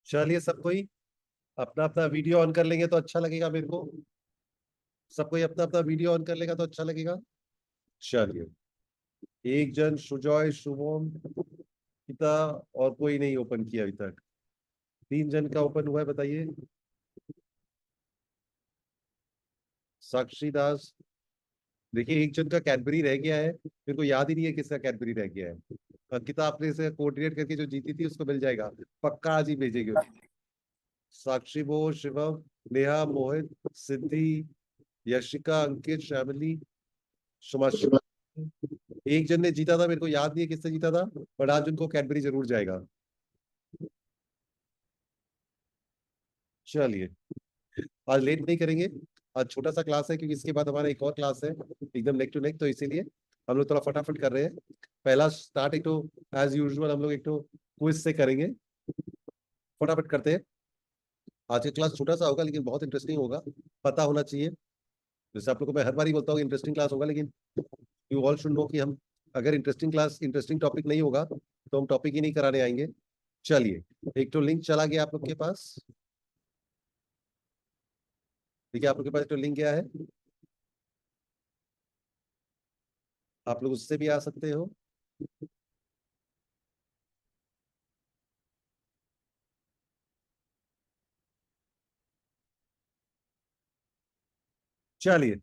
चलिए, सब कोई अपना अपना वीडियो ऑन कर लेंगे तो अच्छा लगेगा मेरे को। सब कोई अपना अपना वीडियो ऑन कर लेगा तो अच्छा लगेगा। चलिए, एक जन सुजॉय, शुभम, पिता और कोई नहीं ओपन किया अभी तक। तीन जन का ओपन हुआ है, बताइए। साक्षी दास। देखिए, एक जन का कैडबरी रह गया है, मेरे को याद ही नहीं है किसका कैडबरी रह गया है। अंकिता आपने से कोऑर्डिनेट करके जो जीती थी उसको मिल जाएगा। पक्का आज ही भेजेंगे। साक्षी, वो, शिवम, नेहा, मोहित, सिद्धि, यशिका, अंकित, श्यामली, सुमाश्री। एक जन ने जीता था, मेरे को याद नहीं है किसने जीता था, पर आज उनको कैडबरी जरूर जाएगा। चलिए, आज लेट नहीं करेंगे। आज छोटा सा क्लास है क्योंकि इसके बाद हमारा एक और क्लास है, एकदम नेक टू नेक, तो इसीलिए हम लोग थोड़ा फटाफट कर रहे हैं। पहला स्टार्ट एक तो एज यूजुअल हम लोग एक तो क्विज से करेंगे। फटाफट करते हैं। आज का क्लास छोटा सा होगा लेकिन बहुत इंटरेस्टिंग होगा। पता होना चाहिए। जैसे आप लोगों को मैं हर बार ही बोलता हूँ इंटरेस्टिंग क्लास होगा, लेकिन यू ऑल शुड नो कि हम अगर इंटरेस्टिंग क्लास, इंटरेस्टिंग टॉपिक नहीं होगा तो हम टॉपिक ही नहीं कराने आएंगे। चलिए, एक तो लिंक चला गया आप लोग के पास। ठीक है, आप लोग के पास तो लिंक गया है। आप लोग उससे भी आ सकते हो। चलिए,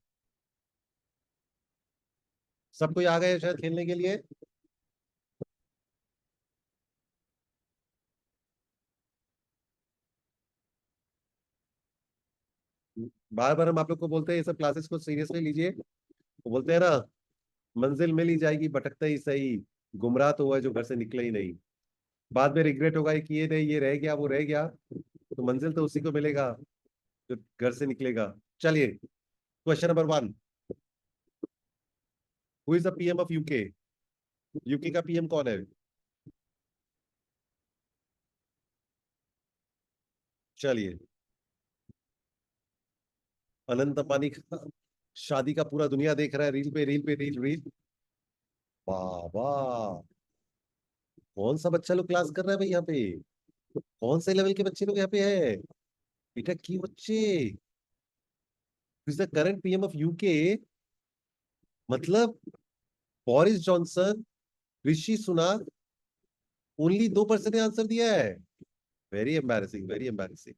सब कोई आ गए शायद खेलने के लिए। बार बार हम आप लोग को बोलते हैं ये सब क्लासेस को सीरियसली लीजिए। वो बोलते हैं ना, मंजिल मिल ही जाएगी भटकते ही सही। गुमराह तो हुआ है जो घर से निकले ही नहीं, बाद में रिग्रेट होगा कि ये नहीं, ये रह गया, वो रह गया, तो मंजिल तो उसी को मिलेगा जो घर से निकलेगा। चलिए, question number 1, who is the PM of UK? UK का पीएम कौन है? चलिए, अनंत अंबानी का शादी का पूरा दुनिया देख रहा है, रील पे रील पे रील रील। बाबा, कौन सा बच्चा लोग क्लास कर रहा है भाई यहाँ पे? कौन से लेवल के बच्चे लोग यहाँ पे है? बेटा की बच्चे, is the current PM of UK, मतलब Boris Johnson, Rishi Sunak, only 2% ने आंसर दिया है। Very embarrassing, very embarrassing.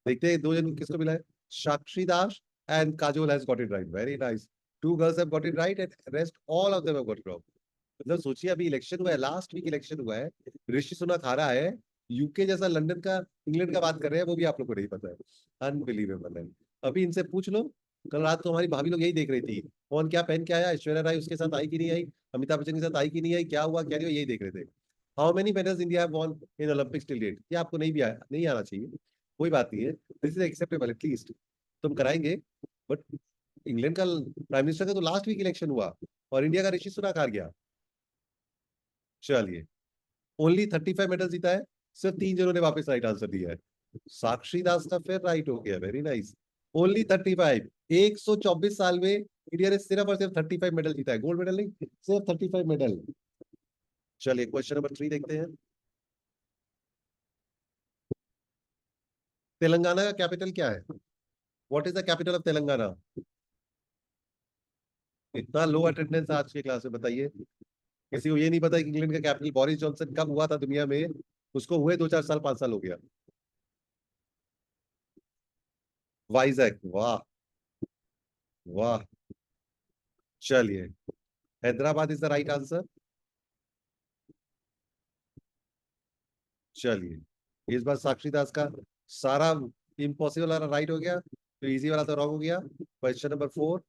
देखते हैं दो जन किसको मिला है। Sakshi Das and Kajol has got it right, very nice. Two girls have got it right and rest all of them have got it wrong. मतलब सोचिए, अभी इलेक्शन हुआ है, लास्ट वीक इलेक्शन हुआ है, ऋषि सुनक हारा है, यूके जैसा लंदन का, इंग्लैंड का बात कर रहे हैं, वो भी आप लोग को नहीं पता है। अनबिलीवेबल है। अभी इनसे पूछ लो, कल रात को हमारी भाभी लोग यही देख रही थी, कौन क्या पहन के आया, ऐश्वर्या राय उसके साथ आई कि नहीं आई, अमिताभ बच्चन के साथ आई कि नहीं आई, क्या हुआ क्या नहीं हुआ, यही देख रहे थे। How many medals India have won in Olympics till date? क्या आपको नहीं भी आया, नहीं आना चाहिए, कोई बात नहीं है, दिस इज एक्सेप्टेबल एटलीस्ट, तुम कराएंगे। बट इंग्लैंड का प्राइम मिनिस्टर का तो लास्ट वीक इलेक्शन हुआ और इंडिया का ऋषि सुनक हार गया। चलिए, ओनली 35 मेडल जीता है, सिर्फ 3 जनों ने वापस राइट आंसर दिया है। साक्षी दास का फिर राइट हो गया, वेरी नाइस। ओनली 35, 124 साल में इंडिया ने सिर्फ और सिर्फ 35 मेडल जीता है, गोल्ड मेडल नहीं, सिर्फ 35 मेडल। चलिए, क्वेश्चन नंबर 3 देखते हैं। तेलंगाना का कैपिटल क्या है? What is the capital of Telangana? इतना लो अटेंडेंस आज के क्लास में, बताइए। किसी को ये नहीं पता कि इंग्लैंड का कैपिटल बोरिस जॉनसन कब हुआ था दुनिया में? उसको हुए 2-4 साल, 5 साल हो गया। वाइजैक, वाह वाह। चलिए, Hyderabad is the right answer. चलिए, इस बार साक्षी दास का सारा इम्पॉसिबल वाला राइट हो गया, तो इजी वाला तो रॉन्ग हो गया। Question number 4,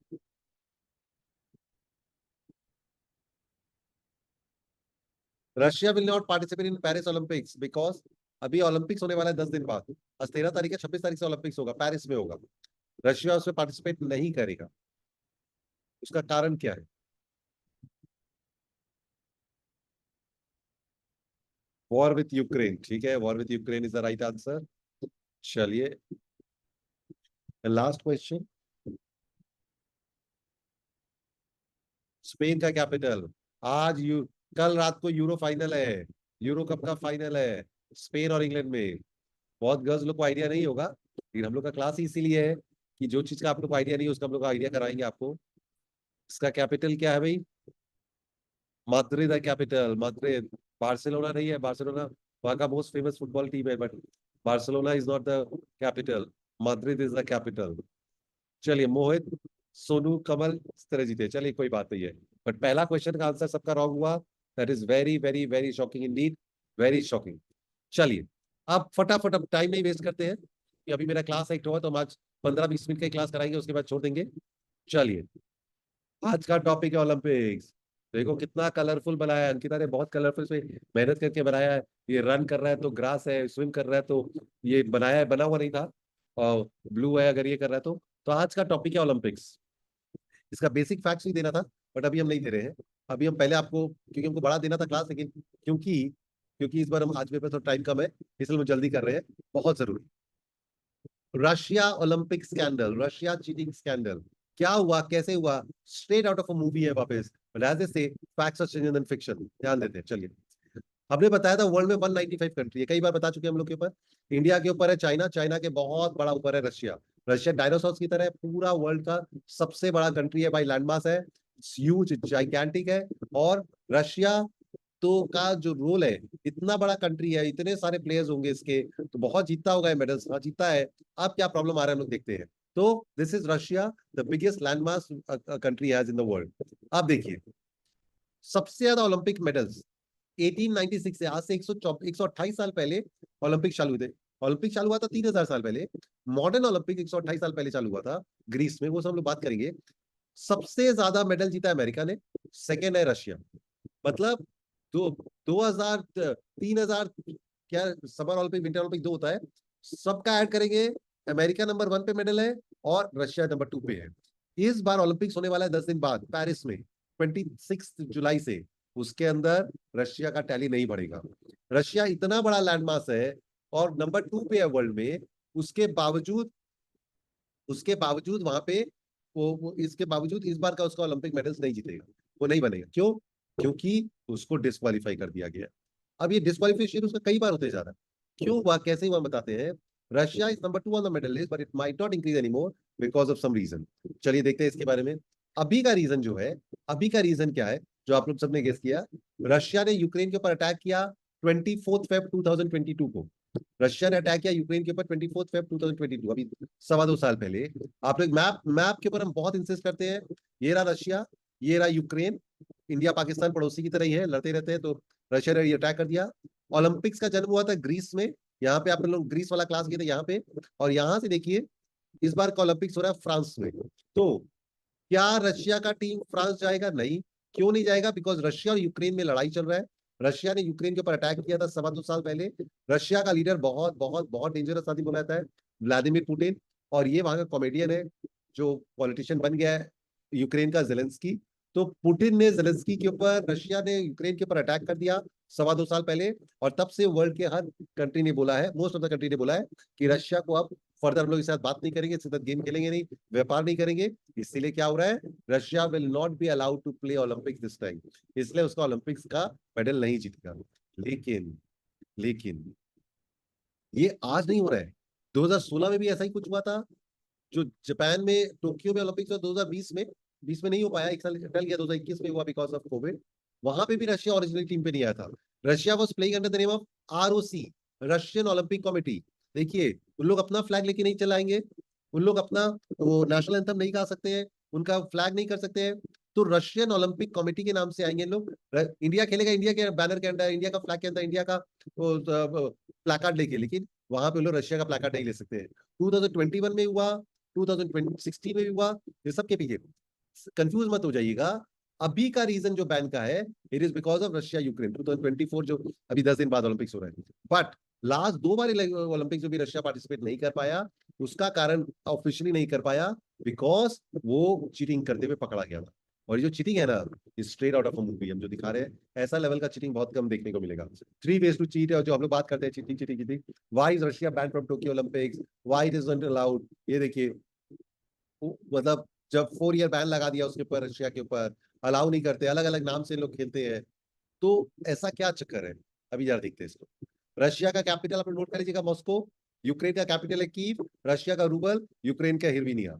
Russia will not participate in Paris Olympics because, अभी ओलंपिक्स होने वाला है 10 दिन बाद, आज 13 तारीख है, 26 तारीख से ओलंपिक्स होगा, पेरिस में होगा, रशिया उसमें पार्टिसिपेट नहीं करेगा। उसका कारण क्या है? वॉर विथ यूक्रेन, ठीक है, war with Ukraine is the right answer. चलिए, लास्ट क्वेश्चन, स्पेन का कैपिटल। आज कल रात को यूरो फाइनल है, यूरो कप का फाइनल है, स्पेन और इंग्लैंड में। बहुत गर्ल्स लोग को आइडिया नहीं होगा, लेकिन हम लोग का क्लास ही इसीलिए है कि जो चीज का आप लोग को आइडिया नहीं है उसका हम लोग का आइडिया कराएंगे आपको। इसका कैपिटल क्या है भाई? माद्रिद है कैपिटल, माद्रिद। बार्सिलोना नहीं है, बार्सिलोना वहाँ का मोस्ट फेमस फुटबॉल टीम है, but Barcelona is not the capital, Madrid is the capital. चलिए, मोहित, सोनू, कमल इस तरह जीते, चलिए कोई बात नहीं है। बट पहला क्वेश्चन का आंसर सबका रॉन्ग हुआ, that is very very very shocking Indeed, very shocking. चलिए, अब फटाफट, अब टाइम नहीं वेस्ट करते हैं, कि अभी मेरा क्लास एक हुआ तो हम आज 15-20 मिनट का क्लास कराएंगे, उसके बाद छोड़ देंगे। चलिए, आज का टॉपिक है ओलंपिक्स। देखो कितना कलरफुल बनाया है, अंकिता ने बहुत कलरफुल से मेहनत करके बनाया है। ये रन कर रहा है तो ग्रास है, स्विम कर रहा है तो ये बनाया है, बना हुआ नहीं था, और ब्लू है अगर ये कर रहा है तो आज का टॉपिक है ओलंपिक्स। इसका बेसिक फैक्ट्स ही देना था, बट अभी हम नहीं दे रहे हैं। अभी हम पहले आपको, क्योंकि हमको बड़ा देना था क्लास, लेकिन क्योंकि क्योंकि इस बार हम आज पेपर थोड़ा टाइम कम है, इसलिए हम जल्दी कर रहे हैं, बहुत जरूरी। Russia Olympic scandal, Russia cheating scandal, क्या हुआ, कैसे हुआ? Straight out of a movie है वापस, but as a say facts are stranger than fiction, ध्यान देते हैं। चलिए, हमने बताया था वर्ल्ड में 195 कंट्री है, कई बार बता चुके हैं हम लोग के ऊपर। इंडिया के ऊपर है चाइना, चाइना के बहुत बड़ा ऊपर है रशिया। रशिया डायनासोर्स की तरह है, पूरा वर्ल्ड का सबसे बड़ा कंट्री है भाई, लैंडमास है, ह्यूज जाइगैंटिक है। और रशिया तो का जो रोल है, इतना बड़ा कंट्री है, इतने सारे प्लेयर्स होंगे इसके, तो बहुत जीतता होगा मेडल्स, हाँ जीतता है। अब क्या प्रॉब्लम आ रहा है हम लोग देखते हैं। तो this is Russia, the biggest landmass country has in the world. अब देखिए, सबसे ज्यादा ओलंपिक मेडल्स 1896 से, आज से 128 साल पहले ओलंपिक चालू हुए थे। ओलंपिक चालू हुआ था 3000 साल पहले, मॉडर्न ओलंपिक 128 साल पहले चालू हुआ था ग्रीस में, वो सब हम लोग बात करेंगे। सबसे ज्यादा मेडल जीता है अमेरिका ने, सेकेंड है रशिया। मतलब दो 2000 3000 क्या समर ओलंपिक विंटर ओलंपिक दो होता है, सबका ऐड करेंगे, अमेरिका नंबर 1 पे मेडल है और रशिया नंबर 2 पे है। इस बार ओलंपिक्स होने वाला है 10 दिन बाद पेरिस में, 26 जुलाई से। उसके अंदर रशिया का टैली नहीं बढ़ेगा। रशिया इतना बड़ा लैंडमास है और नंबर 2 पे है वर्ल्ड में, उसके बावजूद वहां पे वो इसके बावजूद इस बार का उसका ओलंपिक मेडल्स नहीं जीतेगा, वो नहीं बनेगा। क्यों? क्योंकि उसको डिस्क्वालीफाई कर दिया गया। अब ये डिस्क्वालिफिकेशन उसका कई बार होते जा रहा है। क्यों हुआ, कैसे हुआ, बताते हैं। Russia is number 2 on the medal list but it might not increase anymore because of some reason. चलिए देखते हैं इसके बारे में। अभी का रीजन जो है, अभी का रीजन क्या है जो आप लोग सबने गेस किया? रशिया ने यूक्रेन के ऊपर अटैक किया 24 फेब 2022 को। रशिया ने अटैक किया यूक्रेन के ऊपर 24 फेब 2022, अभी 2.25 साल पहले। आप लोग मैप मैप के ऊपर हम बहुत इंसिस्ट करते हैं। ये रहा रशिया, ये रहा यूक्रेन। इंडिया पाकिस्तान पड़ोसी की तरह ही है, लड़ते रहते हैं। तो रशिया ने अटैक कर दिया। ओलंपिक्स का जन्म हुआ था ग्रीस में। यहाँ पे आप लोग ग्रीस वाला क्लास किए थे यहाँ पे। और यहाँ से देखिए इस बार का ओलंपिक्स हो रहा है फ्रांस में। तो क्या रशिया का टीम फ्रांस जाएगा? नहीं। क्यों नहीं जाएगा? बिकॉज रशिया और यूक्रेन में लड़ाई चल रहा है। रशिया ने यूक्रेन के ऊपर अटैक किया था 2.25 साल पहले। रशिया का लीडर बहुत बहुत बहुत डेंजरस आदमी बोला जाता है, व्लादिमीर पुतिन। और ये वहां का कॉमेडियन है जो पॉलिटिशियन बन गया है, यूक्रेन का जेलेंस्की। तो पुतिन ने जेलेंस्की के ऊपर, रशिया ने यूक्रेन के ऊपर अटैक कर दिया 2.25 साल पहले। और तब से वर्ल्ड के हर कंट्री ने बोला है, मोस्ट ऑफ द कंट्री ने बोला है कि रशिया को अब फर्दर हम लोग इसके साथ बात नहीं करेंगे, इसके साथ गेम खेलेंगे नहीं, व्यापार नहीं करेंगे। इसीलिए क्या हो रहा है, Russia will not be allowed to play Olympics this time. इसलिए उसका ओलंपिक्स का मेडल नहीं जीतेगा। लेकिन लेकिन ये आज नहीं हो रहा है। 2016 में भी ऐसा ही कुछ हुआ था, जो जापान में टोक्यो में ओलंपिक्स हुआ 2020 में। 20 में नहीं हो पाया, एक साल टल गया, 2021 में हुआ बिकॉज ऑफ कोविड। वहां पे भी रशिया ओरिजिनल टीम पे नहीं आया था। Russia was playing under the name of ROC, Russian Olympic committee. देखिए, उन लोग अपना फ्लैग लेके नहीं चलाएंगे, उन लोग अपना वो नेशनल एंथम नहीं गा सकते हैं, उनका फ्लैग नहीं कर सकते हैं। तो रशियन ओलंपिक कमेटी के नाम से आएंगे लोग। इंडिया खेलेगा, इंडिया के बैनर के अंदर, इंडिया का फ्लैग के अंदर, इंडिया का प्लाकार्ड लेके। लेकिन वहां पे लोग रशिया का प्लाकार्ड नहीं ले सकते हैं। 2021 में हुआ, 2016 में भी हुआ। ये सब के पीछे कंफ्यूज मत हो जाइएगा। अभी का रीजन जो बैन का है, it is because of Russia Ukraine 2024, जो अभी 10 दिन बाद ओलंपिक्स हो रहे हैं। बट लास्ट 2 बार ओलंपिक्स में भी रशिया पार्टिसिपेट नहीं कर पाया। उसका कारण ऑफिशियली नहीं कर पाया बिकॉज वो चीटिंग करते हुए पकड़ा गया था। और ये जो चीटिंग है ना, straight out of a movie हम जो दिखा रहे हैं, ऐसा लेवल का चीटिंग बहुत कम देखने को मिलेगा। 3 ways टू चीट है, और जो हम लोग बात करते हैं cheating cheating cheating, why is Russia banned from Tokyo Olympics, why it is not allowed. ये देखिए, मतलब जब 4 ईयर बैन लगा दिया उसके ऊपर, रशिया के ऊपर अलाउ नहीं करते, अलग अलग नाम से लोग खेलते हैं। तो ऐसा क्या चक्कर है? अभी जरा देखते हैं इसको। रशिया का कैपिटल आप नोट कर लीजिएगा, मॉस्को। यूक्रेन का कैपिटल है कीव, रशिया का रूबल, यूक्रेन का हिरविनिया।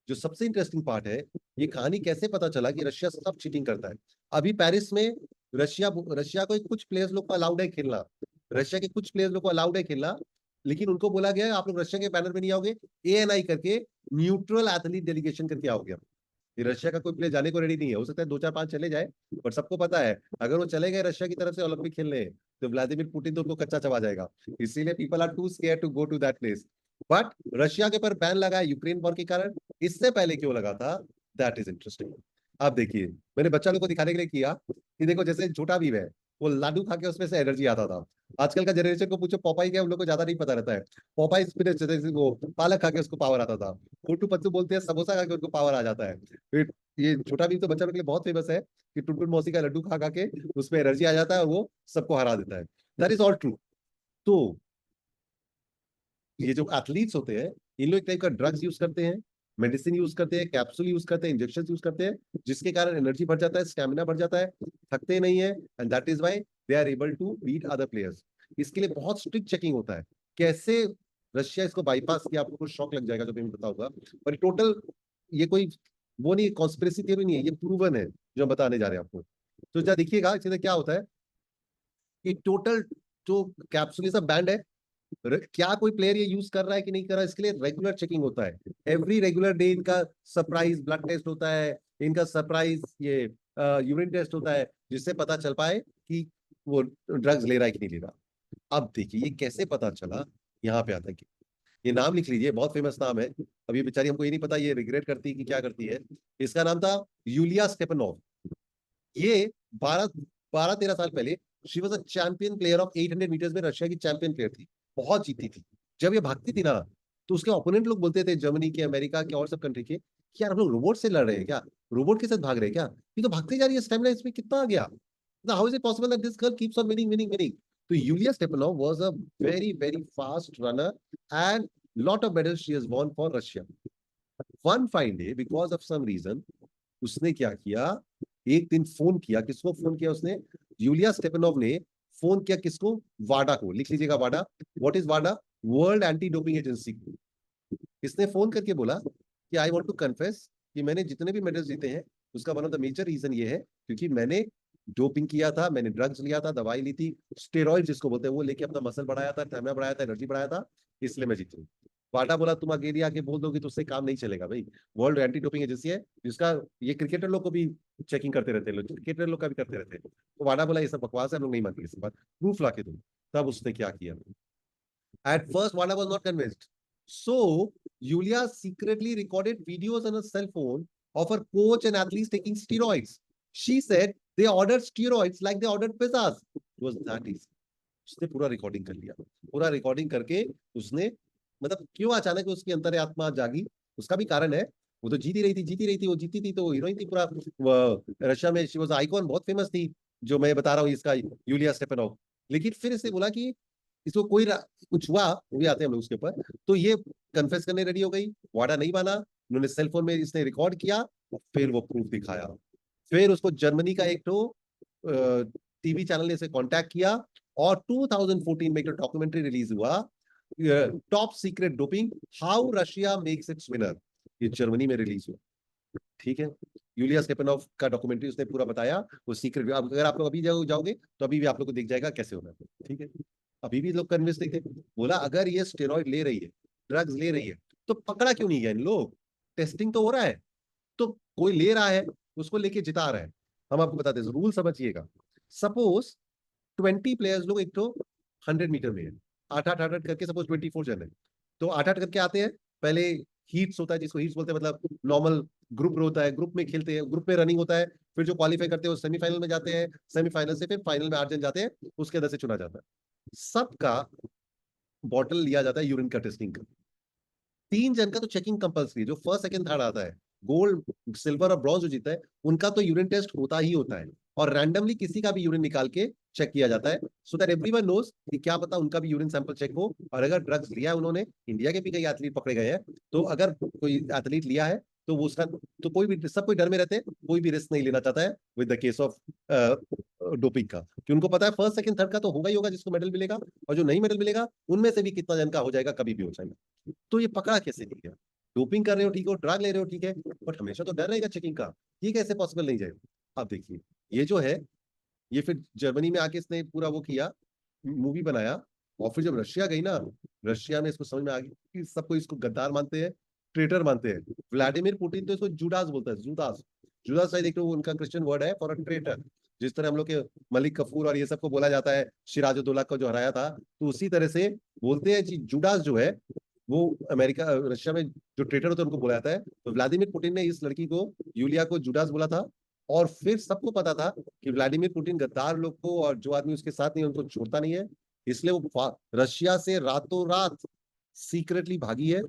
जो सबसे इंटरेस्टिंग पार्ट है, ये कहानी कैसे पता चला कि रशिया सब चीटिंग करता है। अभी पेरिस में रशिया रशिया को कुछ प्लेयर्स लोग को अलाउड है खेलना, रशिया के कुछ प्लेयर्स लोग को अलाउड है खेलना। लेकिन उनको बोला गया है आप लोग रशिया के बैनर में नहीं आओगे, ANI करके, न्यूट्रल एथलीट डेलीगेशन करके आओगे। ये रशिया का कोई प्लेयर जाने को रेडी नहीं है। हो सकता है 2 4 5 चले जाए, पर सबको पता है अगर वो चले गए रशिया की तरफ से ओलंपिक खेलने, तो व्लादिमीर पुतिन तो उनको कच्चा चबा जाएगा। इसीलिए people are too scare to go to that place. But Russia के पर बैन लगा है यूक्रेन वॉर के कारण। इससे पहले क्यों लगा था, दैट इज इंटरेस्टिंग। आप देखिए, मैंने बच्चा लोग को दिखाने के लिए किया कि देखो, जैसे छोटा भीम है, वो लाडू खा के उसमें से एनर्जी आता था। आजकल का जनरेशन को पूछो पॉपाई क्या, उन लोग को ज्यादा नहीं पता रहता है। पॉपाई स्पिनच, जैसे वो पालक खा के उसको पावर आता था। मोटू पतलू बोलते हैं समोसा खा के उनको पावर आ जाता है। फिर ये छोटा भीम तो बच्चा लोग के लिए बहुत फेमस है कि टुनटुन मौसी का लड्डू खा खा के उसमें एनर्जी आ जाता है और वो सबको हरा देता है। That is all true. तो ये जो एथलीट्स होते हैं, इन लोग एक टाइप का ड्रग्स यूज करते हैं, मेडिसिन यूज करते हैं, कैप्सूल यूज करते हैं, इंजेक्शन यूज करते हैं, जिसके कारण एनर्जी बढ़ जाता है, स्टेमिना बढ़ जाता है, थकते नहीं है। And that is why they are able to beat other players. इसके लिए बहुत स्ट्रिक्ट चेकिंग होता है। कैसे रशिया इसको बाईपास किया, आपको कुछ शौक लग जाएगा जो तुम्हें पता होगा। पर टोटल ये कोई वो नहीं, कॉन्स्पिरेसी थ्योरी नहीं है, ये प्रूवन है जो हम बताने जा रहे हैं आपको। तो जरा देखिएगा इससे क्या होता है कि टोटल जो कैप्सूल सब बैंड है, क्या कोई प्लेयर ये यूज कर रहा है कि नहीं कर रहा है, इसके लिए रेगुलर चेकिंग होता है। एवरी रेगुलर डे इनका सरप्राइज ब्लड टेस्ट होता है, इनका सरप्राइज ये यूरिन टेस्ट होता है, जिससे पता चल पाए कि वो ड्रग्स ले रहा है कि नहीं ले रहा। अब देखिए ये कैसे पता चला, यहाँ पे आता है कि ये नाम लिख लीजिए, बहुत फेमस नाम है। अभी बेचारी, हमको ये नहीं पता ये रिग्रेट करती है कि क्या करती है। इसका नाम था यूलिया स्टेपनोव। ये 12 12-13 साल पहले she was a champion player of 800 meters में, रशिया की चैंपियन प्लेयर थी, बहुत जीती थी। जब ये भागती थी ना, तो उसके ओपोनेंट लोग बोलते थे जर्मनी के, अमेरिका के और सब कंट्री के, कि यार हम लोग रोबोट से लड़ रहे हैं क्या, रोबोट के साथ भाग रहे हैं क्या, ये तो भागते जा रही है, स्टेमिना इसमें कितना आ गया, how is it possible that this girl keeps on winning winning winning. तो Yulia Stepanov was a very very fast runner and lot of medals she has won for Russia. One fine day, because of some reason, उसने क्या किया, एक दिन phone किया, किसको phone किया उसने, यूलिया स्टेपनोव ने फोन किया किसको, वाडा को, लिख लीजिएगा वाडा। What is Wada, world anti doping agency को। इसने फोन करके बोला कि आई वांट टू कन्फेस कि मैंने जितने भी मेडल्स जीते हैं, उसका one of the major reason ये है क्योंकि मैंने डोपिंग किया था, मैंने ड्रग्स लिया था, दवाई ली थी, स्टेरॉइड जिसको बोलते हैं, वो लेके अपना मसल बढ़ाया था, स्टैमिना बढ़ाया था, एनर्जी बढ़ाया था, इसलिए मैं जीती हूँ। वाटा बोला तुम अकेले आके बोल दोगे तो उससे काम नहीं चलेगा भाई, वर्ल्ड एंटी डोपिंग एजेंसी है जिसका, ये क्रिकेटर लोग को भी चेकिंग करते रहते हैं, क्रिकेटर लोग का भी करते रहते हैं। तो वाडा बोला ये सब बकवास है, हम लोग नहीं मानते इस बात, प्रूफ ला के दो। तब उसने क्या किया, एट फर्स्ट वाडा was not convinced, so Yulia secretly recorded videos on her cell phone of her coach and athletes taking steroids. She said they ordered steroids like they ordered pizzas. It was that easy. उसने पूरा recording कर लिया, पूरा recording करके उसने, मतलब क्यों अचानक उसकी अंतर्आत्मा जागी, उसका भी कारण है। वो तो जीती रही थी, जीती रही थी, वो जीती थी तो हीरोइन थी पूरा, रशिया में शी वाज आइकॉन, बहुत फेमस थी, जो मैं बता रहा हूँ इसका, यूलिया स्टेपनोव। लेकिन फिर इसने बोला कि इसको कोई कुछ हुआ, वो भी आते हैं हम लोग उसके ऊपर, तो ये कन्फेस करने रेडी हो गई, वाडा नहीं माना, उन्होंने सेलफोन में इसने रिकॉर्ड किया, फिर वो प्रूफ दिखाया, फिर उसको जर्मनी का एक तो टीवी चैनल ने इसे कांटेक्ट किया, और 2014 में एक डॉक्यूमेंट्री रिलीज हुआ, top secret doping, how Russia makes it's winner, ये जर्मनी में रिलीज हुआ। ठीक है, यूलिया स्टेपनोव का डॉक्यूमेंट्री उसने पूरा बताया, वो सीक्रेट, अगर आप लोग अभी जाओगे तो अभी भी आप लोग को दिख जाएगा कैसे होना है। ठीक है, अभी भी लोग कन्विंस नहीं थे, बोला अगर ये स्टेरॉइड ले रही है, ड्रग्स ले रही है, तो पकड़ा क्यों नहीं गया इन लोग, टेस्टिंग तो हो रहा है, तो कोई ले रहा है, उसको लेके जिता रहा है। हम आपको बताते हैं, रूल समझिएगा। सपोज 20 प्लेयर्स लोग एक तो 100 मीटर में है, 8-8 करके, सपोज 24 जन है, तो 8-8 करके आते हैं, पहले हीट्स होता है, जिसको हीट्स बोलते हैं, मतलब नॉर्मल ग्रुप होता है, ग्रुप में खेलते हैं, ग्रुप में रनिंग होता है, फिर जो क्वालिफाई करते हैं वो सेमीफाइनल में जाते हैं, सेमीफाइनल से फिर फाइनल में 8 जन जाते हैं, उसके अंदर से चुना जाता है। सबका बॉटल लिया जाता है यूरिन का टेस्टिंग का, 3 जन का तो चेकिंग कंपल्सरी है, जो फर्स्ट सेकंड थर्ड आता है, गोल्ड सिल्वर और ब्रॉन्ज जो जीता है, उनका तो यूरिन टेस्ट होता ही होता है, और रैंडमली किसी का भी यूरिन निकाल के चेक किया जाता है, सो दैट एवरीवन नोस कि क्या पता उनका भी यूरिन सैंपल चेक हो, और अगर ड्रग्स लिया है उन्होंने, इंडिया के भी कई एथलीट पकड़े गए हैं, तो अगर कोई एथलीट लिया है तो वो उसका, तो कोई भी, सब कोई डर में रहते हैं, कोई भी रिस्क नहीं लेना चाहता है with the case of doping का, कि उनको पता है फर्स्ट सेकंड थर्ड का तो होगा ही होगा जिसको मेडल मिलेगा, और जो नहीं मेडल मिलेगा उनमें से भी कितना जन का हो जाएगा, कभी भी हो जाएगा। तो ये पकड़ा कैसे नहीं गया, डोपिंग कर रहे हो ठीक हो, ड्रग ले रहे हो ठीक है, बट हमेशा तो डर रहेगा चेकिंग का, ये कैसे पॉसिबल नहीं जाएगा। अब देखिए, ये जो है, ये फिर जर्मनी में आके इसने पूरा वो किया, मूवी बनाया, और फिर जब रशिया गई ना, रशिया में इसको समझ में आ गई कि सबको इसको गद्दार मानते हैं, ट्रेटर मानते हैं। व्लादिमीर पुतिन तो इसको जुडास बोलता है, जुदास, जुदास शायद एक तो उनका क्रिश्चियन वर्ड है फॉर अ ट्रेटर, जिस तरह हम लोग के मलिक कफूर और ये सबको बोला जाता है, सिराजुद्दौला को जो हराया था, तो उसी तरह से बोलते हैं कि जुडास जो है, वो अमेरिका रशिया में जो ट्रेटर होता है उनको बोला जाता है। तो व्लादिमीर पुतिन ने इस लड़की को, यूलिया को, जुडास बोला था, और फिर सबको पता था कि व्लादिमीर पुतिन गद्दार लोग को और जो आदमी उसके साथ नहीं उनको छोड़ता नहीं है, इसलिए वो रशिया से रातों रात सीक्रेटली भागी है।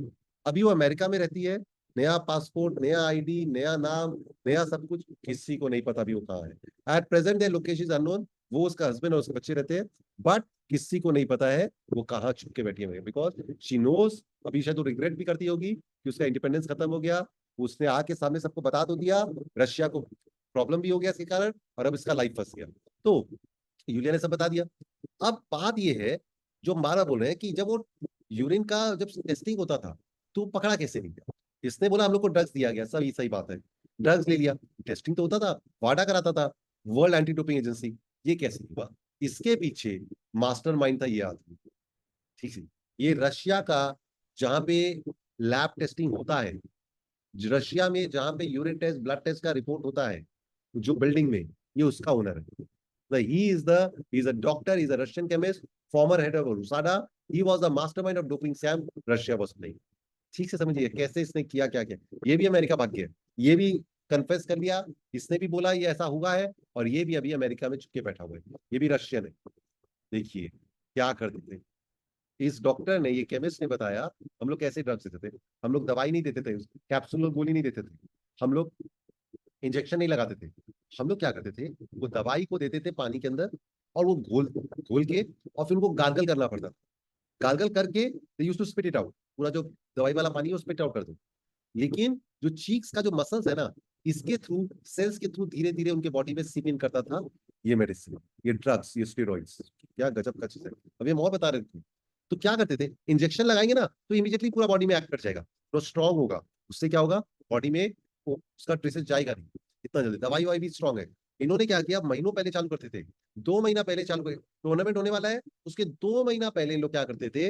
अभी वो अमेरिका में रहती है, नया पासपोर्ट, नया आईडी, नया नाम, नया सब कुछ, किसी को नहीं पता भी वो कहाँ है। At present their location is unknown, वो उसका हस्बैंड और उसके बच्चे रहते हैं, बट किसी को नहीं पता है वो कहाँ छुप के बैठी है, बिकॉज शी नोज। अभी शायद वो रिग्रेट भी करती होगी कि उसका इंडिपेंडेंस खत्म हो गया, उसने आके सामने सबको बता तो दिया, रशिया को प्रॉब्लम भी हो गया इसके कारण, और अब इसका लाइफ फंस गया, तो यूलिया ने सब बता दिया। अब बात ये है, जो मारा बोल रहे हैं कि जब वो यूरिन का जब टेस्टिंग होता था, तो पकड़ा कैसे नहीं गया, इसने बोला हम लोग को ड्रग्स दिया गया, सही सही बात है, ड्रग्स ले लिया, टेस्टिंग तो होता था, वाडा कराता था, वर्ल्ड एंटी डोपिंग एजेंसी, ये कैसे हुआ, इसके पीछे मास्टरमाइंड था ये आदमी। ठीक है, ये रशिया का, जहां पे लैब टेस्टिंग होता है, रशिया में जहां पे यूरिन टेस्ट, ब्लड टेस्ट का रिपोर्ट होता है, जो बिल्डिंग में, ये उसका ओनर है। He is a doctor, he is a Russian chemist, former head of RUSADA. He was the mastermind of doping scam Russia was playing. ठीक से समझिए कैसे इसने किया, क्या किया, ये भी अमेरिका भाग गया, ये भी कन्फेस कर लिया, इसने भी बोला ये ऐसा हुआ है, और ये भी अभी अमेरिका में चुपके बैठा हुआ है, ये भी रशियन है। देखिए क्या कर देते, इस डॉक्टर ने, ये केमिस्ट ने बताया हम लोग कैसे ड्रग्स देते थे। हम लोग दवाई नहीं देते थे, कैप्सूल और गोली नहीं देते थे, हम लोग इंजेक्शन नहीं लगाते थे। हम लोग क्या करते थे, वो दवाई को देते थे पानी के अंदर, और वो घोल घोल के, और फिर उनको गार्गल करना पड़ता था। गार्गल करके they used to spit it out, पूरा जो दवाई वाला पानी है वो स्पिट आउट कर दो। लेकिन जो चीक्स का जो मसल्स है ना, इसके थ्रू, सेल्स के थ्रू धीरे धीरे उनके बॉडी में सीप इन करता था ये मेडिसिन, ये ड्रग्स, ये स्टेरॉइड्स। क्या गजब का चीज है। अब ये और बता रहे थे, तो क्या करते थे, इंजेक्शन लगाएंगे ना तो इमीडिएटली पूरा बॉडी में एक्ट कर जाएगा, तो स्ट्रांग होगा। उससे क्या होगा, बॉडी में उसका ट्रेसेस जाएगा नहीं इतना जल्दी। दवाई वाई भी स्ट्रांग है। इन्होंने क्या किया, महीनों पहले चालू करते थे, 2 महीना पहले चालू कर, टूर्नामेंट होने वाला है उसके 2 महीना पहले इन लोग क्या करते थे,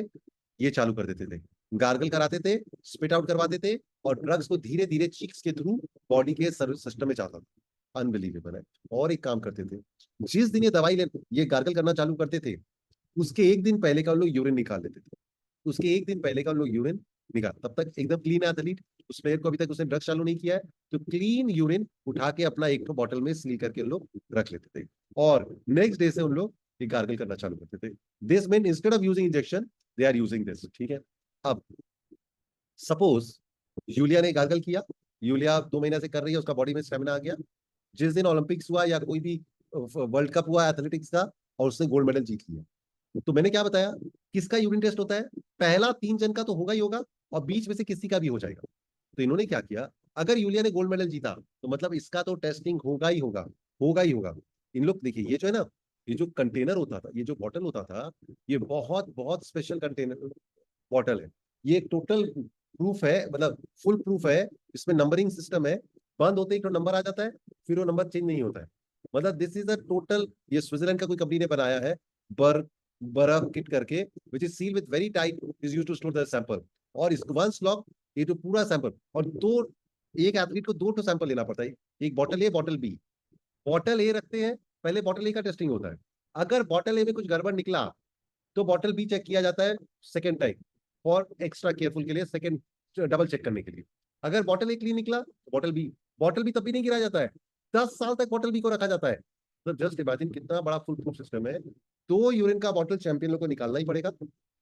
ये चालू कर देते थे, गार्गल कराते थे, स्पिट आउट करवाते थे, और ड्रग्स को धीरे धीरे चीक्स के थ्रू बॉडी के सर्विस सिस्टम में जाता था। अनबिलीवेबल है। और एक काम करते थे, जिस दिन ये दवाई ले, ये गार्गल करना चालू करते थे, उसके एक दिन पहले का लोग यूरिन निकाल लेते थे। उसके एक दिन पहले का लोग यूरिन निकाल, तब तक एकदम क्लीन एथलीट, उस प्लेयर को अभी तक उसने ड्रग्स चालू नहीं किया है, तो क्लीन यूरिन उठा के अपना एक बॉटल में सील करके लोग रख लेते थे, और नेक्स्ट डे से उन लोग ये गार्गल करना चालू करते थे। This mean instead of using injection they are using this, ठीक है। अब सपोज यूलिया ने गार्गल किया, यूलिया 2 महीने से कर रही है, उसका बॉडी में स्टेमिना आ गया, जिस दिन ओलंपिक्स हुआ या कोई भी वर्ल्ड कप हुआ एथलेटिक्स का, और उसने गोल्ड मेडल जीत लिया, तो मैंने क्या बताया, किसका यूरिन टेस्ट होता है, पहला 3 जन का तो होगा ही होगा, और बीच में से किसी का भी हो जाएगा। तो इन्होंने क्या किया, अगर यूलिया ने गोल्ड मेडल जीता तो मतलब इसका तो टेस्टिंग होगा ही होगा, होगा ही होगा। इन लोग देखिए, ये जो है ना, ये जो कंटेनर होता था, ये जो बॉटल होता था, ये बहुत बहुत स्पेशल कंटेनर बॉटल है। ये टोटल प्रूफ है, मतलब फुल प्रूफ है, इसमें नंबरिंग सिस्टम है, बंद होते ही तो नंबर आ जाता है, फिर वो नंबर चेंज नहीं होता है। मतलब दिस इज अ टोटल, ये स्विट्जरलैंड का कोई कंपनी ने बनाया है, बर बर्फ किट करके, which is seal with very tight, is used to store the sample, और इसको वंस लॉक, ये तो पूरा सैंपल, और दो, एक एथलीट को 2 सैंपल लेना पड़ता है, एक बॉटल ए बॉटल बी। बॉटल ए रखते हैं, पहले बॉटल ए का टेस्टिंग होता है, अगर बॉटल ए में कुछ गड़बड़ निकला तो बॉटल बी चेक किया जाता है सेकेंड टाइम, और एक्स्ट्रा केयरफुल के लिए, सेकेंड डबल चेक करने के लिए। अगर बॉटल ए क्लीन निकला तो बॉटल बी तब भी नहीं गिरा जाता है, 10 साल तक बॉटल बी को रखा जाता है। तो जस्ट इमेजिन कितना बड़ा फुल प्रूफ सिस्टम है। तो यूरिन का बॉटल चैंपियन लोग को निकालना ही पड़ेगा,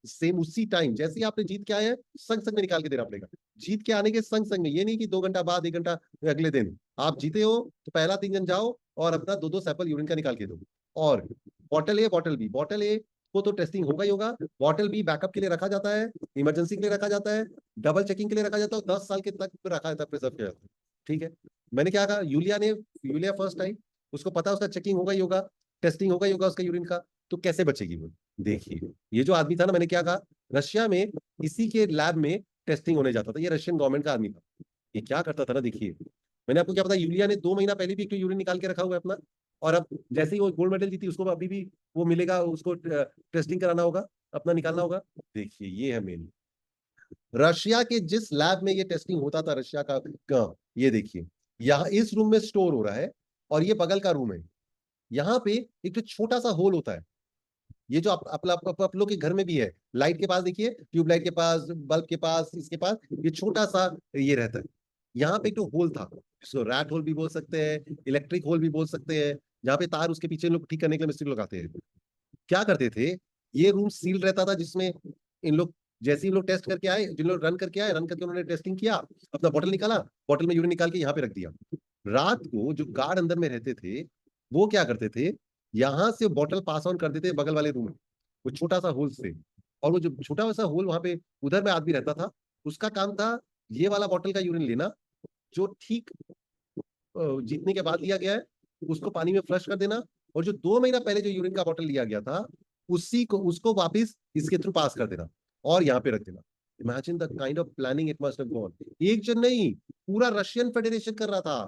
सेम उसी टाइम जैसे ही आपने जीत के आए हैं, संग संग में निकाल के देना पड़ेगा। जीत के आने के संग संग में, ये नहीं कि 2 घंटा बाद, 1 घंटा अगले दिन आप जीते हो तो पहला 3 जन जाओ और अपना 2-2 सैंपल यूरिन का निकाल के दो। और बॉटल ए बॉटल बी, बॉटल ए को तो टेस्टिंग होगा ही होगा, बॉटल बी बैकअप के लिए रखा जाता है, इमरजेंसी के लिए रखा जाता है, डबल चेकिंग के लिए रखा जाता है, 10 साल के तक रखा जाता है, प्रिजर्व किया जाता है। ठीक है। मैंने क्या कहा, यूलिया फर्स्ट टाइम, उसको पता है उसका चेकिंग होगा ही होगा, टेस्टिंग होगा ही होगा उसका यूरिन का, तो कैसे बचेगी वो। देखिए, ये जो आदमी था ना, मैंने क्या कहा, रशिया में इसी के लैब में टेस्टिंग होने जाता था, ये रशियन गवर्नमेंट का आदमी था। ये क्या करता था ना, देखिए, मैंने आपको क्या पता, यूलिया ने 2 महीना पहले भी एक तो यूरिन निकाल के रखा हुआ है अपना, और अब जैसे ही वो गोल्ड मेडल जीती, उसको अभी भी वो मिलेगा, उसको टेस्टिंग कराना होगा, अपना निकालना होगा। देखिए, ये है मेन, रशिया के जिस लैब में ये टेस्टिंग होता था, रशिया का ये देखिए, यहाँ इस रूम में स्टोर हो रहा है, और ये बगल का रूम है। यहाँ पे एक तो छोटा सा होल होता है, ये जो आप लोग के घर में भी है, लाइट के पास देखिए, ट्यूबलाइट के पास, बल्ब के पास, इसके पास ये छोटा सा ये रहता है। यहाँ पे एक तो होल था, इसको रैट होल भी बोल सकते हैं, इलेक्ट्रिक होल भी बोल सकते हैं, जहाँ पे तार उसके पीछे लोग ठीक करने के लिए मिस्त्री लगाते हैं। क्या करते थे, ये रूम सील रहता था, जिसमें इन लोग, जैसे ही लोग टेस्ट करके आए, जिन लोग रन करके आए, रन करके उन्होंने टेस्टिंग किया, अपना बॉटल निकाला, बॉटल में यूरिन निकाल के यहाँ पे रख दिया। रात को जो गार्ड अंदर में रहते थे, वो क्या करते थे, यहाँ से बॉटल पास ऑन कर देते बगल वाले रूम में, वो छोटा सा होल से, और वो जो छोटा सा होल वहां पे उधर में आदमी रहता था, उसका काम था ये वाला बॉटल का यूरिन लेना, जो ठीक जीतने के बाद लिया गया है, उसको पानी में फ्लश कर देना, और जो 2 महीना पहले जो यूरिन का बॉटल लिया गया था, उसी को उसको वापस इसके थ्रू पास कर देना, और यहाँ पे रख देना। Imagine the kind of planning it must have gone. एक जन नहीं, पूरा रशियन फेडरेशन कर रहा था।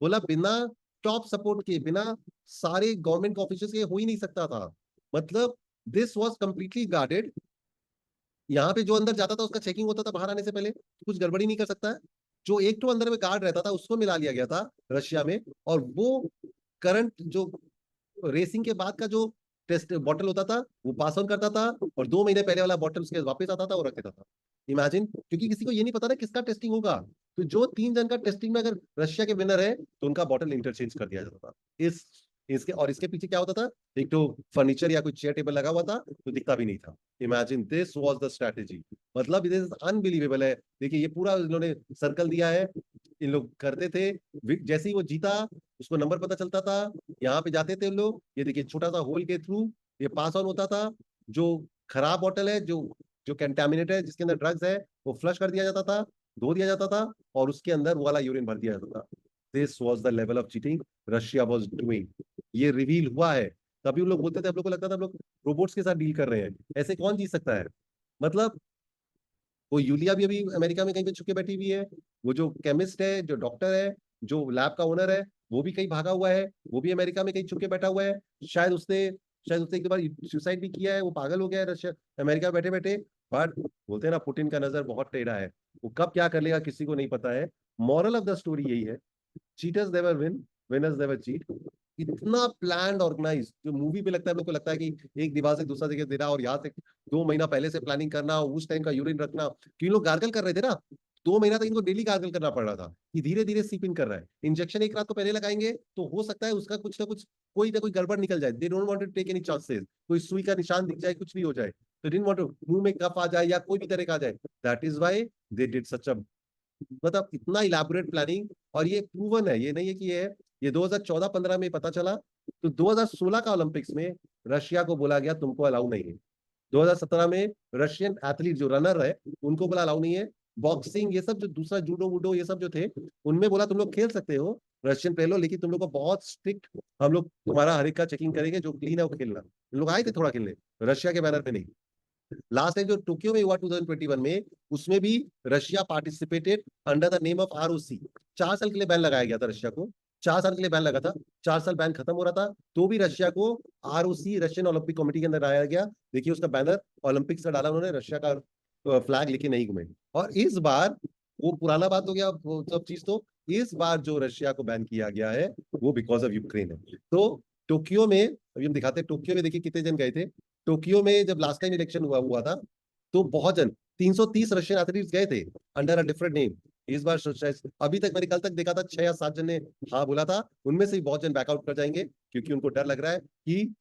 बोला बिना टॉप सपोर्ट के, बिना सारे गवर्नमेंट ऑफिसर्स के हो ही नहीं सकता था। मतलब दिस वाज कंप्लीटली गार्डेड। यहाँ पे जो अंदर जाता था उसका चेकिंग होता था बाहर आने से पहले, कुछ गड़बड़ी नहीं कर सकता है। जो एक तो अंदर में गार्ड रहता था उसको मिला लिया गया था रशिया में, और वो करंट जो रेसिंग के बाद का जो टेस्ट बॉटल होता था वो पास ऑन करता था, और 2 महीने पहले वाला बॉटल उसके वापस आता था और रख देता था। इमेजिन, क्योंकि किसी को ये नहीं पता ना किसका टेस्टिंग होगा। तो जो 3 जन का टेस्टिंग में अगर रशिया के विनर है तो उनका बॉटल इंटरचेंज कर दिया जाता था। इस इसके और इसके पीछे क्या होता था, एक तो फर्नीचर या कोई चेयर टेबल लगा हुआ था तो दिखता भी नहीं था। Imagine this was the strategy. मतलब इट इज अनबिलीवेबल है। देखिए ये पूरा इन्होंने सर्कल दिया है। इन लोग करते थे, जैसे ही वो जीता उसको नंबर पता चलता था, यहाँ पे जाते थे लोग, ये देखिए छोटा सा होल के थ्रू ये पास ऑन होता था। जो खराब बॉटल है, जो जो कंटेमिनेट है, जिसके अंदर ड्रग्स है, वो फ्लश कर दिया जाता था, धो दिया जाता था, और उसके अंदर वो वाला यूरिन भर दिया जाता था। This was the level of cheating Russia was doing. ये रिवील हुआ है। तभी उन लोग बोलते थे, हम लोग को लगता था हम लोग रोबोट्स के साथ डील कर रहे हैं, ऐसे कौन जीत सकता है। मतलब वो यूलिया भी अभी अमेरिका में कहीं पे छुपके बैठी हुई है। वो जो केमिस्ट है, जो डॉक्टर है, जो लैब का ओनर है, वो भी कहीं भागा हुआ है, वो भी अमेरिका में कहीं छुपके बैठा हुआ है। शायद उसने शायद उसने एक दो बार सुसाइड भी किया है, वो पागल हो गया है रशिया अमेरिका में बैठे बैठे। बट बोलते हैं ना, पुतिन का नजर बहुत टेढ़ा है, वो कब क्या कर लेगा किसी को नहीं पता है। मॉरल ऑफ द स्टोरी यही है, cheaters never win, winners never cheat. इतना प्लान ऑर्गेनाइज, जो मूवी पे लगता है, लोग को लगता है कि एक दीवार से दूसरा जगह देना, और यहाँ से 2 महीना पहले से प्लानिंग करना, उस टाइम का यूरिन रखना, कि लोग गार्गल कर रहे थे ना, 2 महीना तक इनको डेली गार्गल करना पड़ रहा था, कि धीरे धीरे सीप इन कर रहा है। इंजेक्शन एक रात को पहले लगाएंगे तो हो सकता है उसका कुछ ना कुछ, कोई ना कोई गड़बड़ निकल जाए। They don't want to take any chances, कोई सुई का निशान दिख जाए, कुछ भी हो जाए, तो डिडंट वांट टू, मुंह में कफ आ जाए या कोई भी तरह का आ जाए। That is why they did such a, मतलब इतना इलाबोरेट प्लानिंग। और ये प्रूवन है, ये नहीं है कि ये है, ये 2014-15 में पता चला। तो 2016 का ओलंपिक्स में रशिया को बोला गया तुमको अलाउ नहीं है। 2017 में रशियन एथलीट जो रनर है, उनको बोला अलाउ नहीं है। बॉक्सिंग, ये सब जो दूसरा जूडो वूडो ये सब जो थे, उनमें बोला तुम लोग खेल सकते हो रशियन प्लेयर, लेकिन तुम लोग को बहुत स्ट्रिक्ट, हम लोग तुम्हारा हर एक का चेकिंग करेंगे, जो क्लीन है वो खेलना। लोग आए थे थोड़ा खेलने, रशिया के बैनर पे नहीं। लास्ट टाइम जो टोक्यो में हुआ 2021 में, उसमें भी Russia participated under the name of ROC. 4 साल के लिए बैन लगाया गया था रशिया को, 4 साल के लिए बैन लगा था। 4 साल बैन खत्म हो रहा था, तो भी रशिया को आरओसी, रशियन ओलंपिक कमेटी के अंदर लाया गया। देखिए उसका बैनर ओलंपिक्स का डाला उन्होंने, रशिया का फ्लैग लेके नहीं घूमे। और इस बार वो पुराना बात हो गया वो सब चीज। तो इस बार जो रशिया को बैन किया गया है, वो बिकॉज ऑफ यूक्रेन है। तो टोक्यो में, अभी हम दिखाते हैं, टोक्यो में देखिए कितने जन गए थे। टोक्यो में जब लास्ट टाइम इलेक्शन हुआ हुआ था, तो बहुत जन, 330 रशियन एथलीट्स गए थे अंडर अ डिफरेंट नेम। इस बार शायद अभी तक मैंने कल तक देखा था 6 या 7 जन ने हाँ बोला था। उनमें से भी बहुत जन बैकआउट कर जाएंगे, क्योंकि उनको डर लग रहा है कि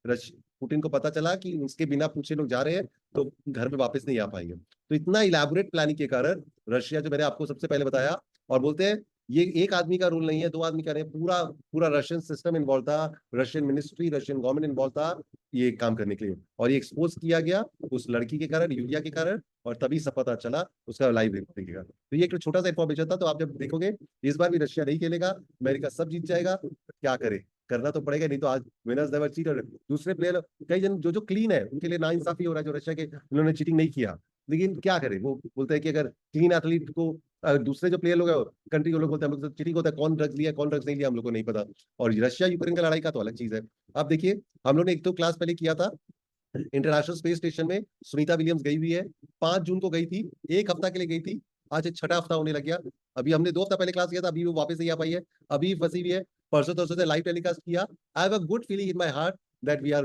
पुतिन को पता चला कि उसके बिना पूछे लोग जा रहे हैं, तो घर में वापस नहीं आ पाएंगे। तो इतना इलेबोरेट प्लानिंग के कारण रशिया, जो मैंने आपको सबसे पहले बताया, और बोलते हैं ये एक आदमी का रूल नहीं है, 2 आदमी का नहीं, पूरा पूरा रशियन सिस्टम इन्वॉल्व था, Russian ministry, Russian government involve था ये काम करने के लिए। और ये एक्सपोज किया गया उस लड़की के कारण, यूलिया के कारण, और तभी सब पता चला उसका लाइव देखने के कारण। तो ये एक छोटा सा इन्फॉर्मेशन था। तो आप जब देखोगे इस बार भी रशिया नहीं खेलेगा, अमेरिका सब जीत जाएगा, क्या करे, करना तो पड़ेगा, नहीं तो आज विनर्स नेवर चीट। और दूसरे प्लेयर, कई जन जो जो क्लीन है उनके लिए नाइंसाफी हो रहा है, जो रशिया के, उन्होंने चीटिंग नहीं किया। लेकिन क्या करे, वो बोलते हैं कि अगर क्लीन एथलीट को, दूसरे जो प्लेयर लोग हैं कंट्री के लोग बोलते हैं हम लोग चीटिंग होता है, कौन ड्रग्स लिया कौन ड्रग्स नहीं लिया हम लोग को नहीं पता। और रशिया यूक्रेन का लड़ाई का तो अलग चीज है। आप देखिए, हम लोग ने एक तो क्लास पहले किया था इंटरनेशनल स्पेस स्टेशन में, सुनीता विलियम्स गई हुई है, 5 जून को गई थी, एक हफ्ता के लिए गई थी, आज 6ठा हफ्ता होने लग गया। अभी हमने 2 हफ्ता पहले क्लास किया था, अभी वो वापस नहीं आ पाई है, अभी फंसी हुई है। परसों तरसों से लाइव टेलीकास्ट किया। I have a good feeling in my heart that we are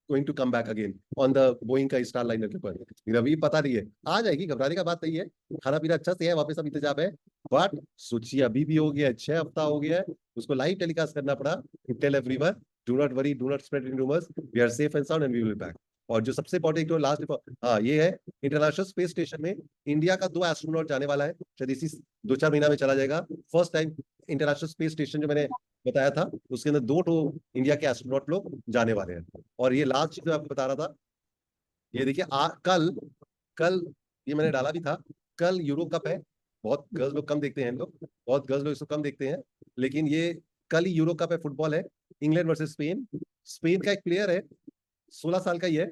going to come back again on the Boeing का स्टार लाइनर के ऊपर। लेकिन अभी पता नहीं है, आ जाएगी, घबराने का बात नहीं है, खाना पीना अच्छा से है, वापस अब इंतजाम है। बट सोचिए अभी भी हो गया 6 हफ्ता हो गया है, उसको लाइव टेलीकास्ट करना पड़ा। Tell everyone, do not worry, do not spread in rumours, we are safe and sound and we will back. और जो सबसे इंपॉर्टेंट जो लास्ट, हाँ ये है, इंटरनेशनल स्पेस स्टेशन में इंडिया का 2 एस्ट्रोनॉट जाने वाला है, शायद इसी 2-4 महीना में चला जाएगा। First time international space station जो मैंने बताया था, उसके अंदर 2 इंडिया के एस्ट्रोनॉट लोग जाने वाले हैं। और ये लास्ट चीज मैं आपको बता रहा था, ये देखिए कल कल ये मैंने डाला भी था, कल यूरो कप है। बहुत गर्ल्स लोग कम देखते हैं, लोग बहुत गर्ल्स लोग इसको कम देखते हैं, लेकिन ये कल ही यूरो कप है, फुटबॉल है, इंग्लैंड वर्सेस स्पेन। स्पेन का एक प्लेयर है, 16 साल का ही है,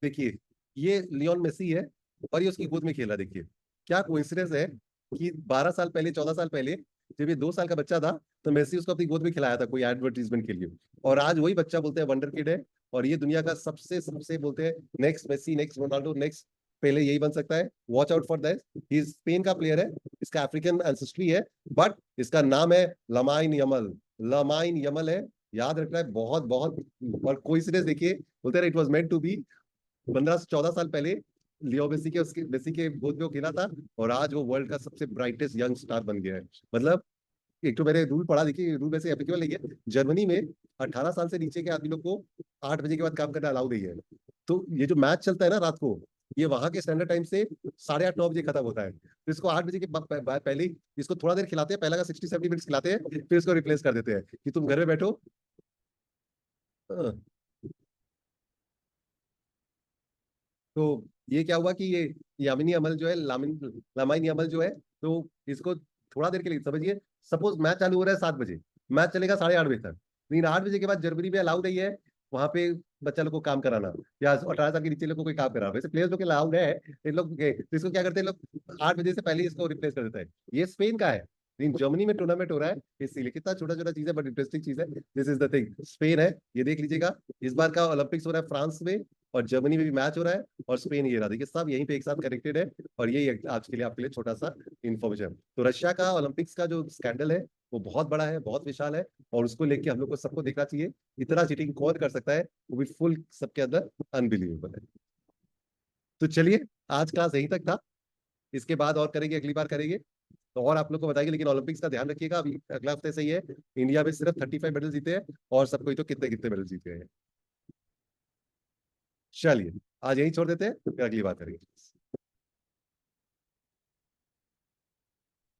देखिए, ये लियोन मेसी है, और ये उसकी गोद में खेला। देखिए क्या कोइंसिडेंस है कि 12 साल पहले, 14 साल पहले, जब ये 2 साल का बच्चा था, तो मेसी उसको अपनी गोद में खिलाया था कोई एडवर्टीजमेंट के लिए। और आज वही बच्चा बोलते हैं वंडर किड है, और ये दुनिया का सबसे सबसे बोलते हैं next Messi, next Ronaldo, next पहले यही बन सकता है। Watch out for that. He Spain का प्लेयर है, इसका अफ्रीकन एंसेस्ट्री है, बट इसका नाम है लमाइन यमल। लमाइन यमल है, याद रखना है, बहुत बहुत। और कोइंसिडेंस देखिए, बोलते हैं it was meant to be. 15 से 14 साल पहले लियो मेसी के उसके मेसी के गोद में वो खेला था, और आज वो वर्ल्ड का सबसे ब्राइटेस्ट यंग स्टार बन गया है। मतलब एक तो मैंने रूल पढ़ा, देखिए रूल वैसे एप्लीकेबल नहीं है, जर्मनी में 18 साल से नीचे के आदमी लोग को 8 बजे के बाद काम करना अलाउ नहीं है। तो ये जो मैच चलता है ना रात को, ये वहां के स्टैंडर्ड टाइम से 8:30 9 बजे खत्म होता है। तो इसको 8 बजे के पहले ही इसको थोड़ा देर खिलाते हैं, पहला का 60 70 मिनट्स खिलाते हैं, फिर इसको रिप्लेस कर देते हैं कि तुम घर में बैठो। हाँ, तो ये क्या हुआ कि ये यामिनी अमल जो है, लामाइन अमल जो है, तो इसको थोड़ा देर के लिए समझिए, सपोज मैच चालू हो रहा है 7 बजे, मैच चलेगा 8:30 बजे तक, लेकिन 8 बजे के बाद जर्मनी में अलाउ नहीं है वहां पे बच्चा लोग को काम कराना, या 18 साल के नीचे लोग को कोई काम कराना। वैसे प्लेयर्स लोग के अलाउड है, इन लोग तो इसको क्या करते हैं लोग, 8 बजे से पहले ही इसको रिप्लेस कर देता है। ये स्पेन का है, लेकिन जर्मनी में टूर्नामेंट हो रहा है, इसीलिए कितना छोटा छोटा चीज है बट इंटरेस्टिंग चीज है। This is the thing, Spain है, ये देख लीजिएगा। इस बार का ओलंपिक्स हो रहा है फ्रांस में, और जर्मनी में भी मैच हो रहा है, और स्पेन ये रहा, देखिए सब यहीं पे एक साथ कनेक्टेड है। और यही आज के लिए आपके लिए छोटा सा इन्फॉर्मेशन। तो रशिया का ओलंपिक्स का जो स्कैंडल है वो बहुत बड़ा है, बहुत विशाल है, और उसको लेके हम लोग को सबको देखना चाहिए। इतना चीटिंग कौन कर सकता है, वो भी फुल सबके अंदर अनबिलीवेबल है। तो चलिए, आज क्लास यहीं तक था, इसके बाद और करेंगे, अगली बार करेंगे तो और आप लोग को बताएंगे। लेकिन ओलंपिक्स का ध्यान रखिएगा, अभी अगला हफ्ते से ही है, इंडिया में सिर्फ 35 मेडल जीते हैं, और सब कोई तो कितने कितने मेडल जीते हैं। चलिए, आज यही छोड़ देते हैं, फिर अगली बार करेंगे।